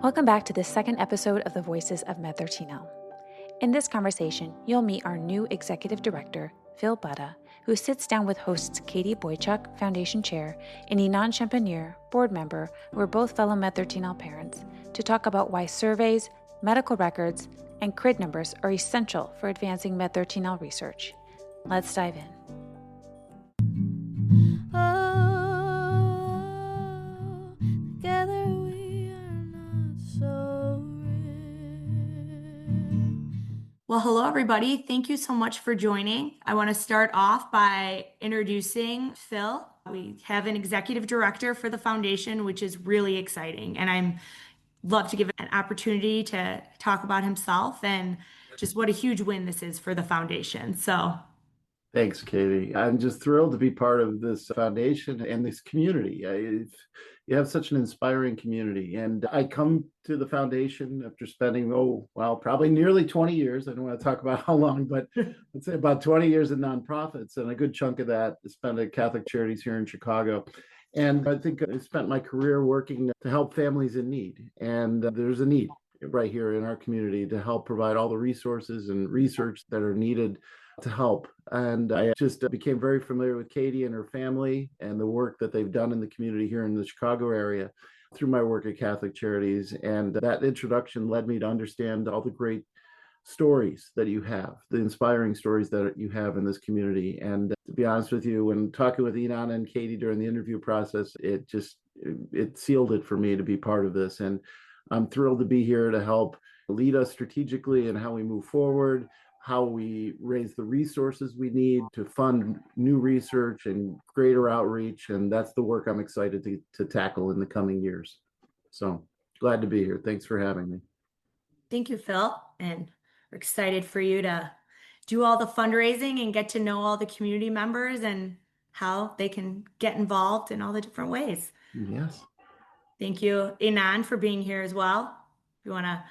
Welcome back to the second episode of the Voices of MED13L. In this conversation, you'll meet our new Executive Director, Phil Buta, who sits down with hosts Katie Boychuk, Foundation Chair, and Inon Champagnier, Board Member, who are both fellow MED13L parents, to talk about why surveys, medical records, and CRID numbers are essential for advancing MED13L research. Let's dive in. Together we are not so Well, hello, everybody. Thank you so much for joining. I want to start off by introducing Phil. We have an executive director for the foundation, which is really exciting. And I'm love to give an opportunity to talk about himself and just what a huge win this is for the foundation. So Thanks, Katie. I'm just thrilled to be part of this foundation and this community. You have such an inspiring community. And I come to the foundation after spending, probably nearly 20 years. I don't want to talk about how long, but let's say about 20 years in nonprofits. And a good chunk of that is spent at Catholic Charities here in Chicago. And I think I spent my career working to help families in need. And there's a need right here in our community to help provide all the resources and research that are needed to help. And I just became very familiar with Katie and her family and the work that they've done in the community here in the Chicago area through my work at Catholic Charities. And that introduction led me to understand all the great stories that you have, the inspiring stories that you have in this community. And to be honest with you, when talking with Inon and Katie during the interview process, it sealed it for me to be part of this. And I'm thrilled to be here to help lead us strategically in how we move forward, how we raise the resources we need to fund new research and greater outreach. And that's the work I'm excited to tackle in the coming years. So glad to be here. Thanks for having me. thank you, Phil. And we're excited for you to do all the fundraising and get to know all the community members and how they can get involved in all the different ways. Yes. Thank you, Inon, for being here as well. If you want to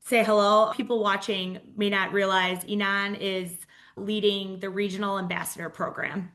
say hello, people watching may not realize Inon is leading the Regional Ambassador Program.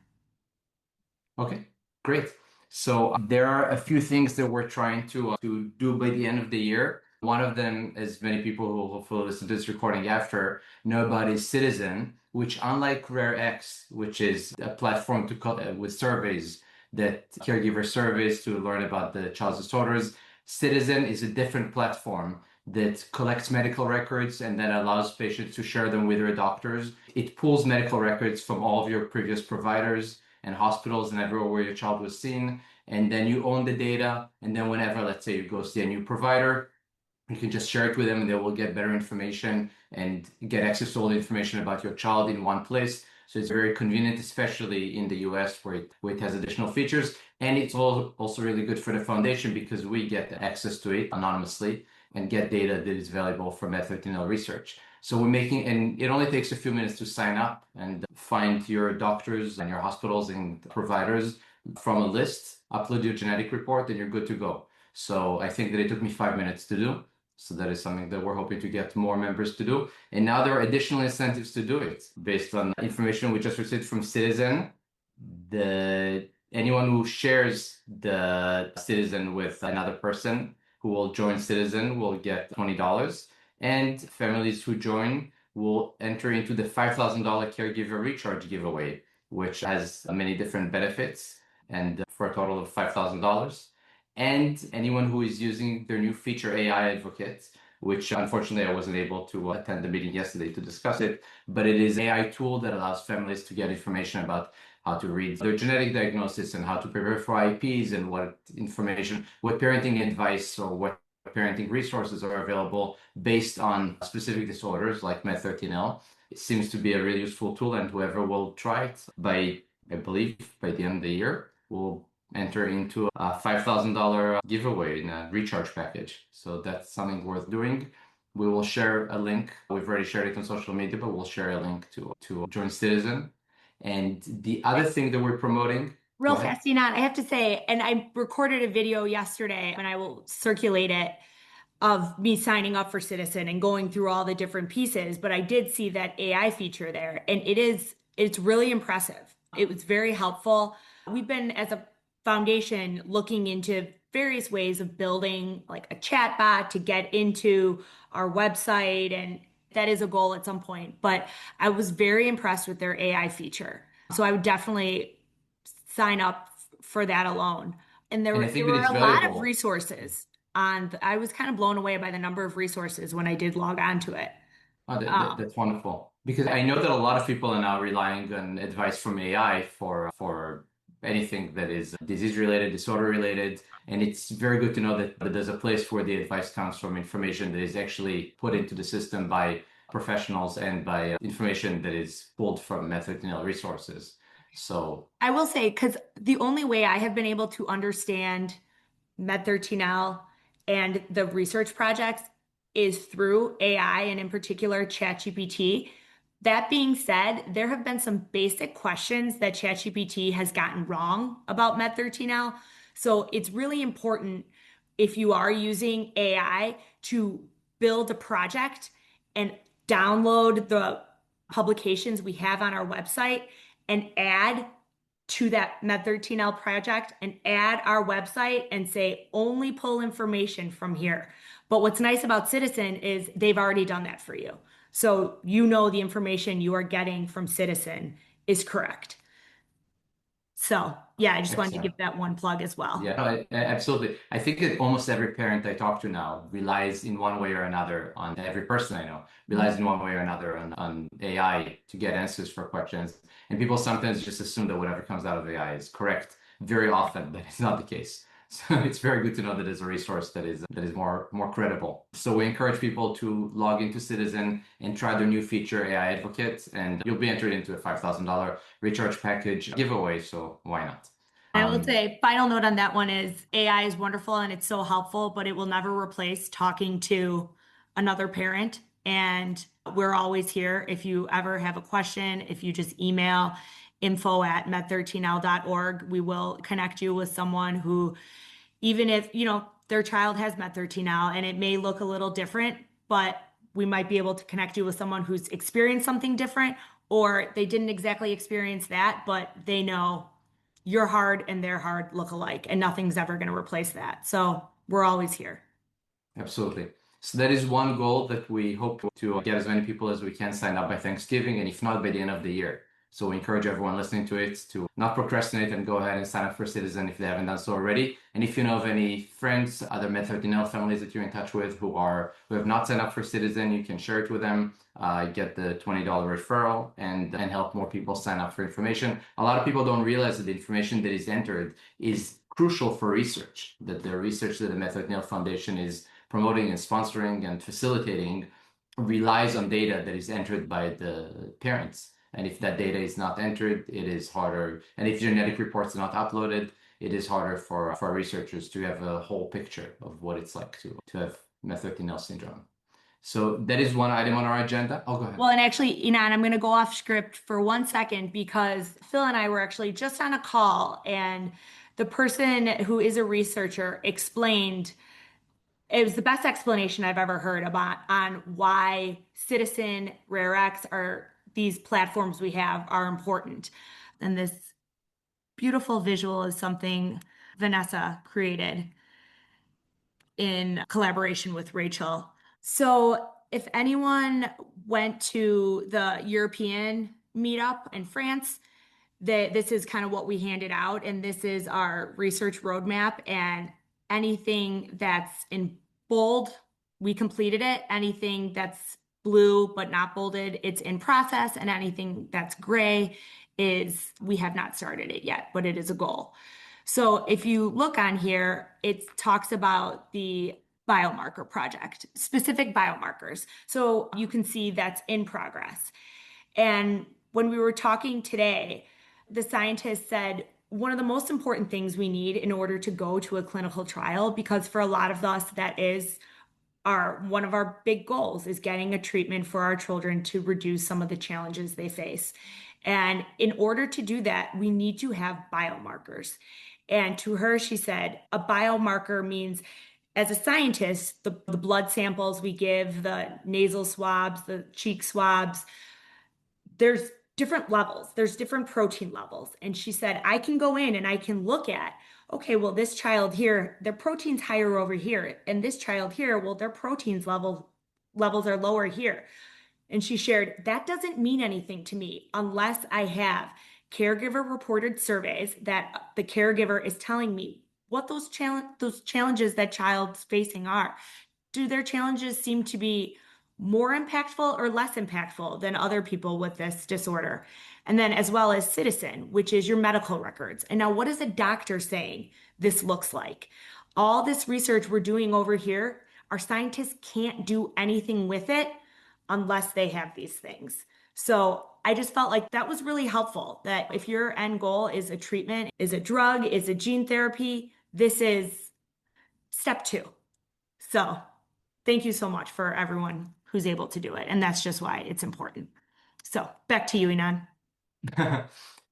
Okay, great. So there are a few things that we're trying to do by the end of the year. One of them, as many people who will hopefully listen to this recording after know about, is Citizen, which, unlike RareX, which is a platform with surveys, that caregiver surveys to learn about the child's disorders, Citizen is a different platform that collects medical records and then allows patients to share them with their doctors. It pulls medical records from all of your previous providers and hospitals and everywhere where your child was seen. And then you own the data. And then whenever, let's say, you go see a new provider, you can just share it with them and they will get better information and get access to all the information about your child in one place. So it's very convenient, especially in the US where it has additional features. And it's also really good for the foundation because we get access to it anonymously and get data that is valuable for MED13L research. So and it only takes a few minutes to sign up and find your doctors and your hospitals and providers from a list, upload your genetic report, and you're good to go. So I think that it took me 5 minutes to do. So that is something that we're hoping to get more members to do. And now there are additional incentives to do it based on information we just received from Citizen. Anyone who shares the Citizen with another person who will join Citizen will get $20. And families who join will enter into the $5,000 caregiver recharge giveaway, which has many different benefits and for a total of $5,000. And anyone who is using their new feature, AI Advocate, which unfortunately I wasn't able to attend the meeting yesterday to discuss it, but it is an AI tool that allows families to get information about how to read their genetic diagnosis and how to prepare for IEPs and what parenting advice or what parenting resources are available based on specific disorders like MED13L. It seems to be a really useful tool, and whoever will try it I believe by the end of the year will enter into a $5,000 giveaway in a recharge package. So that's something worth doing. We will share a link. We've already shared it on social media, but we'll share a link to join Citizen. And the other thing that we're promoting. Real fast, Inon, I have to say, and I recorded a video yesterday and I will circulate it of me signing up for Citizen and going through all the different pieces, but I did see that AI feature there and it's really impressive. It was very helpful. We've been, as a foundation looking into various ways of building like a chat bot to get into our website, and that is a goal at some point. But I was very impressed with their AI feature. So I would definitely sign up for that alone. And And I there think that were it's a lot of valuable. resources I was kind of blown away by the number of resources when I did log on to it. Oh, Um, that's wonderful. Because I know that a lot of people are now relying on advice from AI for anything that is disease related, disorder related. And it's very good to know that there's a place where the advice comes from information that is actually put into the system by professionals and by information that is pulled from MED13L resources. So, I will say, because the only way I have been able to understand MED13L and the research projects is through AI and in particular ChatGPT. That being said, there have been some basic questions that ChatGPT has gotten wrong about MED13L. So it's really important if you are using AI to build a project and download the publications we have on our website and add to that MED13L project and add our website and say only pull information from here. But what's nice about Citizen is they've already done that for you. So you know the information you are getting from Citizen is correct. So yeah, I just wanted to excellent. give that one plug as well. Yeah, no, absolutely. I think that almost every parent I talk to now relies in one way or another on every person I know relies in one way or another on AI to get answers for questions. And people sometimes just assume that whatever comes out of AI is correct. Very often, that is not the case. So it's very good to know that there's a resource that is more credible. So we encourage people to log into Citizen and try their new feature, AI Advocate, and you'll be entered into a $5,000 recharge package giveaway. So why not? I will say, final note on that one is AI is wonderful and it's so helpful, but it will never replace talking to another parent. And we're always here. If you ever have a question, if you just email info@med13l.org, we will connect you with someone who, even if, their child has MED13L and it may look a little different, but we might be able to connect you with someone who's experienced something different, or they didn't exactly experience that, but they know your hard and their hard look alike, and nothing's ever going to replace that. So we're always here. Absolutely. So that is one goal that we hope to get as many people as we can sign up by Thanksgiving, and if not, by the end of the year. So we encourage everyone listening to it to not procrastinate and go ahead and sign up for Citizen if they haven't done so already. And if you know of any friends, other MED13L families that you're in touch with who have not signed up for Citizen, you can share it with them, get the $20 referral, and help more people sign up for information. A lot of people don't realize that the information that is entered is crucial for research, that the research that the MED13L Foundation is promoting and sponsoring and facilitating relies on data that is entered by the parents. And if that data is not entered, it is harder. And if genetic reports are not uploaded, it is harder for researchers to have a whole picture of what it's like to have MED13L syndrome. So that is one item on our agenda. Oh, go ahead. Well, and actually, Inon, I'm going to go off script for 1 second because Phil and I were actually just on a call, and the person who is a researcher explained it was the best explanation I've ever heard about on why Citizen, RareX are these platforms we have are important. And this beautiful visual is something Vanessa created in collaboration with Rachel. So if anyone went to the European meetup in France, this is kind of what we handed out, and this is our research roadmap, and anything that's in bold, we completed it. Anything that's blue but not bolded, it's in process, and anything that's gray is we have not started it yet, but it is a goal. So if you look on here, it talks about the biomarker project, specific biomarkers. So you can see that's in progress. And when we were talking today, the scientist said one of the most important things we need in order to go to a clinical trial, because for a lot of us, that is one of our big goals is getting a treatment for our children to reduce some of the challenges they face. And in order to do that, we need to have biomarkers. And to her, she said, a biomarker means, as a scientist, the blood samples we give, the nasal swabs, the cheek swabs, there's different levels. There's different protein levels. And she said, I can go in and I can look at, okay, well, this child here, their protein's higher over here. And this child here, well, their levels are lower here. And she shared, that doesn't mean anything to me unless I have caregiver reported surveys that the caregiver is telling me what those challenges that child's facing are. Do their challenges seem to be more impactful or less impactful than other people with this disorder? And then as well as citizen, which is your medical records. And now what is a doctor saying this looks like? All this research we're doing over here, our scientists can't do anything with it unless they have these things. So I just felt like that was really helpful, that if your end goal is a treatment, is a drug, is a gene therapy, this is step 2. So thank you so much for everyone who's able to do it. And that's just why it's important. So back to you, Inon.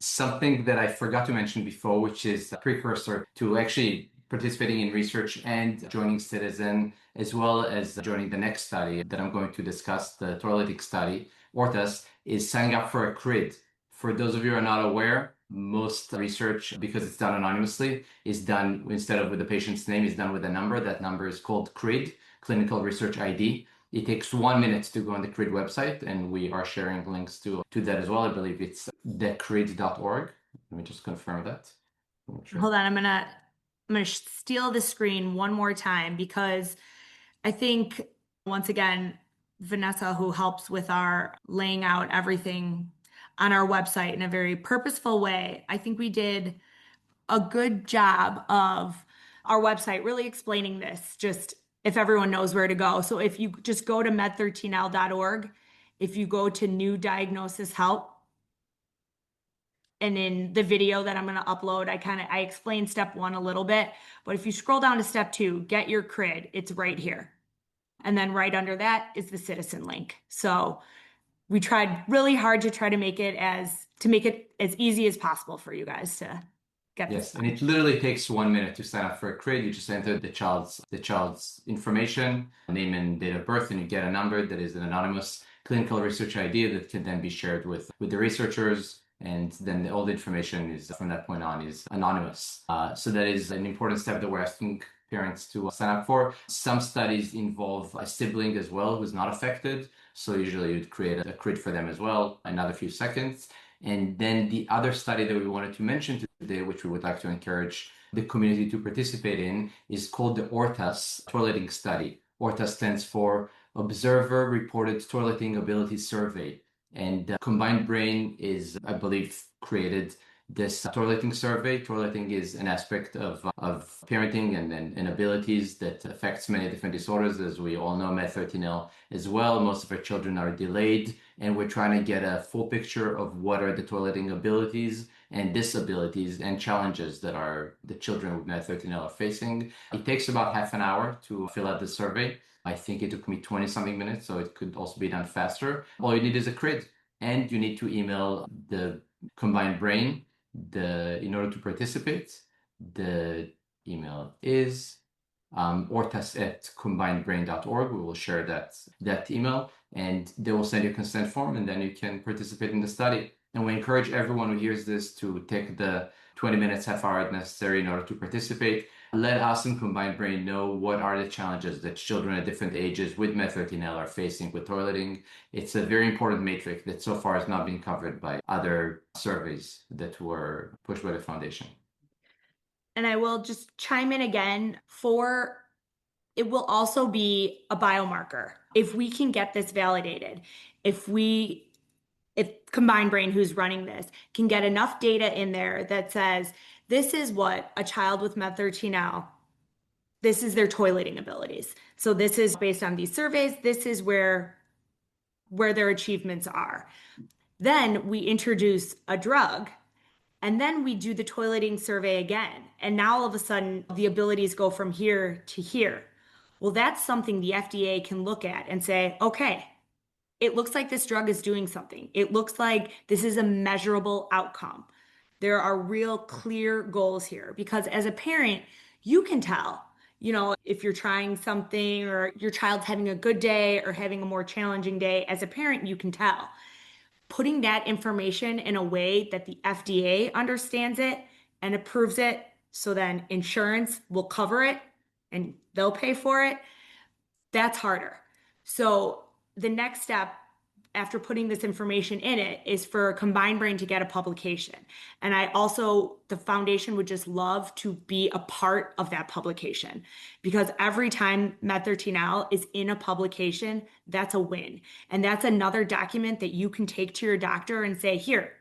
Something that I forgot to mention before, which is a precursor to actually participating in research and joining Citizen, as well as joining the next study that I'm going to discuss, the toileting study, ORTAS, is signing up for a CRID. For those of you who are not aware, most research, because it's done anonymously, is done instead of with the patient's name, is done with a number. That number is called CRID, Clinical Research ID. It takes 1 minute to go on the CRID website, and we are sharing links to that as well. I believe it's thecrid.org. Let me just confirm that. Sure. Hold on, I'm gonna steal the screen one more time, because I think, once again, Vanessa, who helps with our laying out everything on our website in a very purposeful way, I think we did a good job of our website really explaining this, just if everyone knows where to go. So if you just go to med13l.org, if you go to new diagnosis help, and in the video that I'm going to upload, I explain step 1 a little bit, but if you scroll down to step 2, get your CRID, it's right here. And then right under that is the citizen link. So we tried really hard to try to make it as easy as possible for you guys to get this. Yes, and it literally takes 1 minute to sign up for a CRID. You just enter the child's information, name and date of birth, and you get a number that is an anonymous clinical research ID that can then be shared with the researchers. And then all the information is from that point on is anonymous. So that is an important step that we're asking parents to sign up for. Some studies involve a sibling as well who's not affected. So usually you'd create a CRID for them as well, another few seconds. And then the other study that we wanted to mention today, which we would like to encourage the community to participate in, is called the ORTAS toileting study. ORTAS stands for Observer Reported Toileting Ability Survey. And Combined Brain is, I believe, created this toileting survey. Toileting is an aspect of parenting and abilities that affects many different disorders. As we all know, MED13L as well. Most of our children are delayed, and we're trying to get a full picture of what are the toileting abilities and disabilities and challenges that the children with MED13L are facing. It takes about half an hour to fill out the survey. I think it took me 20-something minutes, so it could also be done faster. All you need is a CRID, and you need to email the Combined Brain in order to participate. The email is ortas@combinedbrain.org. We will share that email, and they will send you a consent form, and then you can participate in the study. And we encourage everyone who hears this to take the 20 minutes, half hour necessary in order to participate. Let us in Combined Brain know what are the challenges that children at different ages with MED13L are facing with toileting. It's a very important metric that so far has not been covered by other surveys that were pushed by the foundation. And I will just chime in again, it will also be a biomarker. If we can get this validated, if Combined Brain, who's running this, can get enough data in there that says, this is what a child with MED13L, this is their toileting abilities. So this is based on these surveys, this is where their achievements are. Then we introduce a drug, and then we do the toileting survey again. And now all of a sudden, the abilities go from here to here. Well, that's something the FDA can look at and say, okay, it looks like this drug is doing something. It looks like this is a measurable outcome. There are real clear goals here, because as a parent, you can tell, if you're trying something or your child's having a good day or having a more challenging day. As a parent, you can tell. putting that information in a way that the FDA understands it and approves it, so then insurance will cover it and they'll pay for it, that's harder. So the next step after putting this information in it is for Combined Brain to get a publication. And the foundation would just love to be a part of that publication, because every time MED13L is in a publication, that's a win. And that's another document that you can take to your doctor and say, here,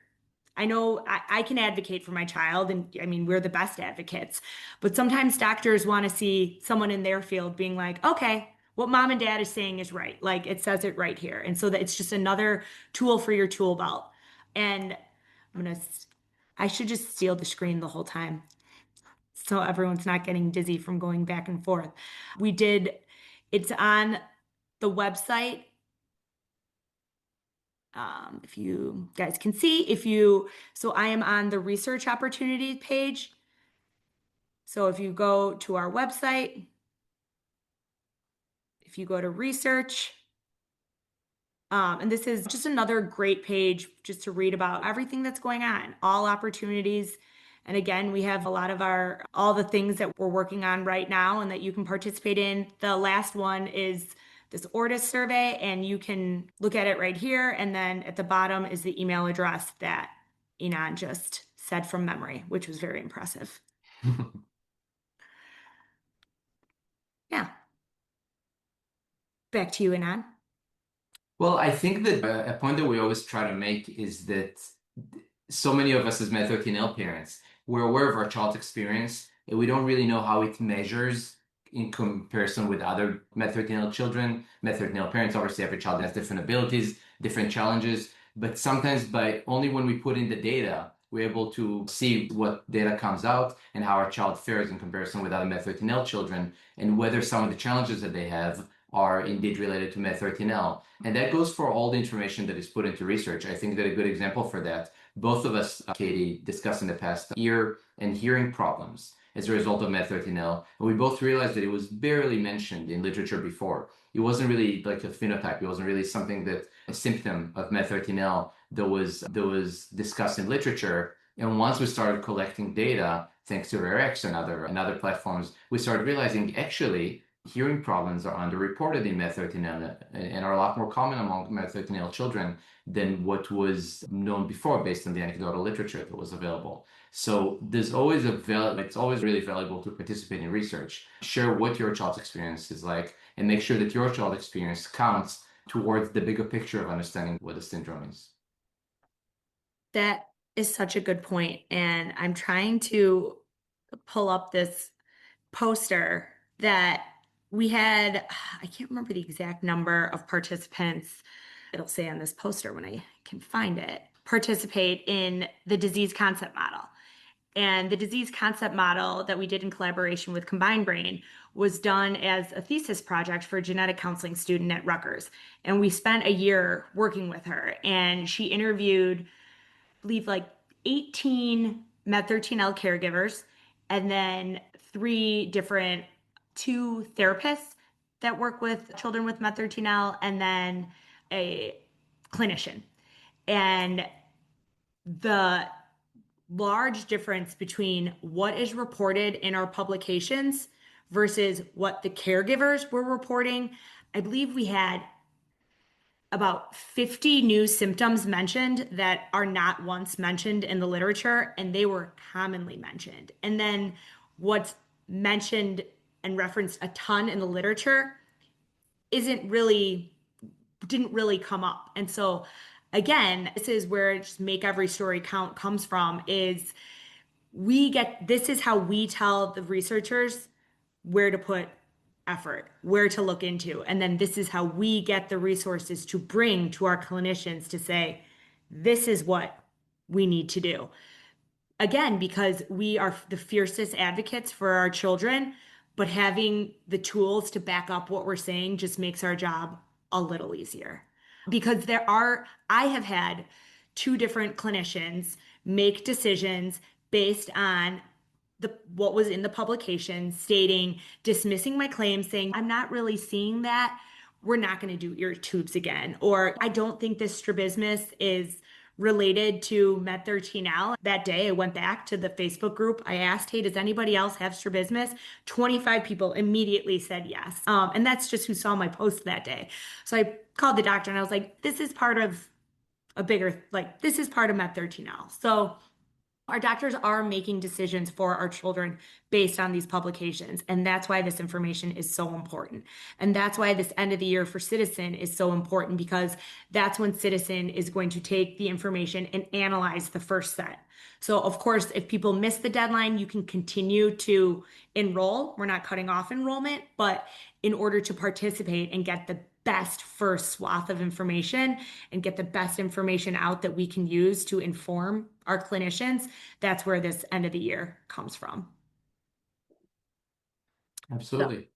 I know I can advocate for my child, and I mean, we're the best advocates, but sometimes doctors want to see someone in their field being like, okay, what mom and dad is saying is right. Like, it says it right here. And so that it's just another tool for your tool belt. And I should just steal the screen the whole time, so everyone's not getting dizzy from going back and forth. It's on the website. If you guys can see, so I am on the research opportunities page. So if you go to our website, if you go to research, and this is just another great page just to read about everything that's going on, all opportunities. And again, we have a lot of all the things that we're working on right now and that you can participate in. The last one is this ORDIS survey, and you can look at it right here. And then at the bottom is the email address that Inon just said from memory, which was very impressive. Yeah. Back to you, Inon. Well, I think that a point that we always try to make is that so many of us as MED13L parents, we're aware of our child's experience, and we don't really know how it measures in comparison with other MED13L children. MED13L parents, obviously every child has different abilities, different challenges, but sometimes only when we put in the data, we're able to see what data comes out and how our child fares in comparison with other MED13L children, and whether some of the challenges that they have are indeed related to MED13L. And that goes for all the information that is put into research. I think that a good example for that, both of us, Katie, discussed in the past ear and hearing problems as a result of MED13L. And we both realized that it was barely mentioned in literature before. It wasn't really like a phenotype. It wasn't really something that a symptom of MED13L that was discussed in literature. And once we started collecting data, thanks to RareX and other platforms, we started realizing actually hearing problems are underreported in MED13L and are a lot more common among MED13L children than what was known before based on the anecdotal literature that was available. So there's always it's always really valuable to participate in research, share what your child's experience is like, and make sure that your child's experience counts towards the bigger picture of understanding what the syndrome is. That is such a good point. And I'm trying to pull up this poster that we had. I can't remember the exact number of participants. It'll say on this poster when I can find it, participate in the disease concept model. And the disease concept model that we did in collaboration with Combined Brain was done as a thesis project for a genetic counseling student at Rutgers. And we spent a year working with her, and she interviewed, I believe, like 18 MED13L caregivers, and then two therapists that work with children with MED13L, and then a clinician. And the large difference between what is reported in our publications versus what the caregivers were reporting, I believe we had about 50 new symptoms mentioned that are not once mentioned in the literature, and they were commonly mentioned. And then what's mentioned and referenced a ton in the literature didn't really come up. And so again, this is where just make every story count comes from, is this is how we tell the researchers where to put effort, where to look into. And then this is how we get the resources to bring to our clinicians to say, this is what we need to do. Again, because we are the fiercest advocates for our children, but having the tools to back up what we're saying just makes our job a little easier. Because I have had two different clinicians make decisions based on what was in the publication, dismissing my claims, saying, I'm not really seeing that, we're not going to do ear tubes again. Or I don't think this strabismus is related to MED13L. That day I went back to the Facebook group. I asked, hey, does anybody else have strabismus? 25 people immediately said yes. And that's just who saw my post that day. So I called the doctor and I was like, this is part of a bigger, like, this is part of MED13L. So our doctors are making decisions for our children based on these publications. And that's why this information is so important. And that's why this end of the year for Citizen is so important, because that's when Citizen is going to take the information and analyze the first set. So of course, if people miss the deadline, you can continue to enroll. We're not cutting off enrollment, but in order to participate and get the best first swath of information and get the best information out that we can use to inform our clinicians, that's where this end of the year comes from. Absolutely.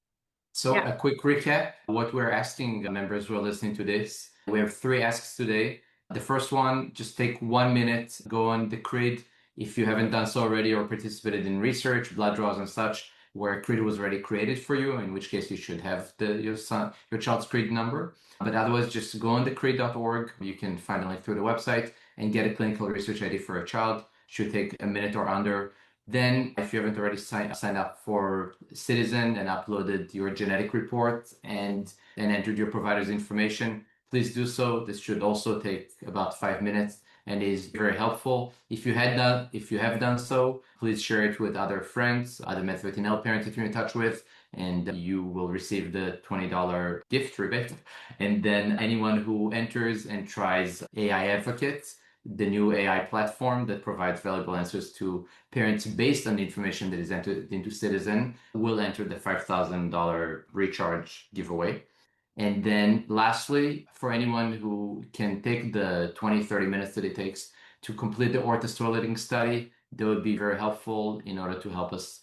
So yeah. A quick recap, what we're asking members who are listening to this. We have 3 asks today. The first one, just take 1 minute, go on the CRID. If you haven't done so already or participated in research, blood draws and such, where CRID was already created for you, in which case you should have your child's CRID number. But otherwise, just go on the crid.org. You can find a link through the website and get a clinical research ID for a child. Should take a minute or under. Then, if you haven't already signed up for Citizen and uploaded your genetic report and entered your provider's information, please do so. This should also take about 5 minutes and is very helpful. If you have done so, please share it with other friends, other MED13L parents that you're in touch with, and you will receive the $20 gift rebate. And then anyone who enters and tries AI Advocate, the new AI platform that provides valuable answers to parents based on the information that is entered into Citizen, will enter the $5,000 recharge giveaway. And then lastly, for anyone who can take the 20-30 minutes that it takes to complete the orthos toileting study, that would be very helpful in order to help us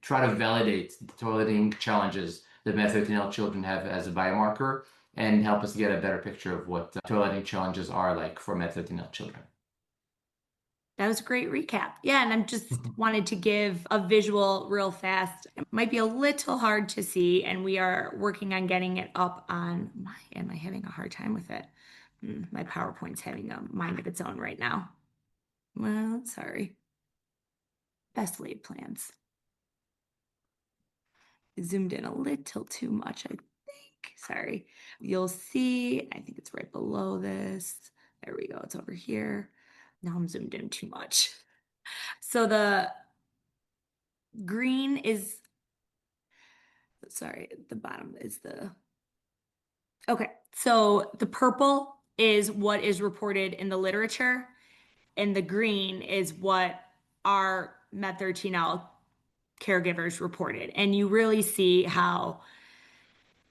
try to validate the toileting challenges that MED13L children have as a biomarker, and help us get a better picture of what toileting challenges are like for MED13L children. That was a great recap. Yeah, and I'm just wanted to give a visual real fast. It might be a little hard to see, and we are working on getting it up on am I having a hard time with it? My PowerPoint's having a mind of its own right now. Well, sorry. Best laid plans. Zoomed in a little too much, I think. Sorry. You'll see, I think it's right below this. There we go. It's over here. Now I'm zoomed in too much. So the green is, sorry, the bottom is okay. So the purple is what is reported in the literature, and the green is what our MED13L caregivers reported. And you really see how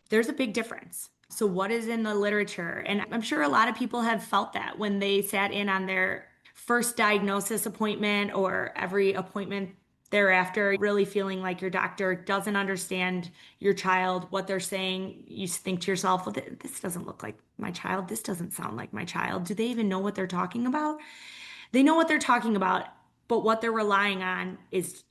there's a big difference. So what is in the literature? And I'm sure a lot of people have felt that when they sat in on their first diagnosis appointment or every appointment thereafter, really feeling like your doctor doesn't understand your child, what they're saying. You think to yourself, well, this doesn't look like my child. This doesn't sound like my child. Do they even know what they're talking about? They know what they're talking about, but what they're relying on is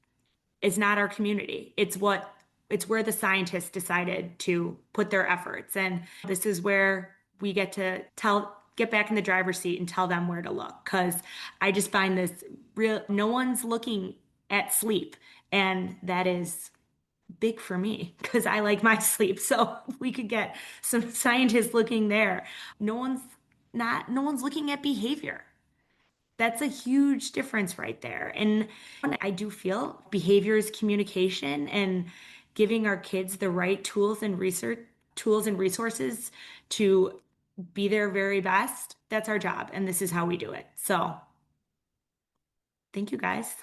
not our community. It's where the scientists decided to put their efforts. And this is where we get to get back in the driver's seat and tell them where to look. Because I just find this no one's looking at sleep. And that is big for me because I like my sleep. So if we could get some scientists looking there. No one's looking at behavior. That's a huge difference right there. And I do feel behavior is communication, and giving our kids the right tools and resources to be their very best. That's our job. And this is how we do it. So thank you guys.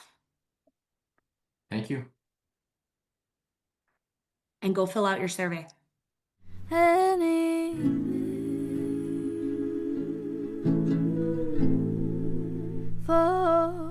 Thank you. And go fill out your survey. For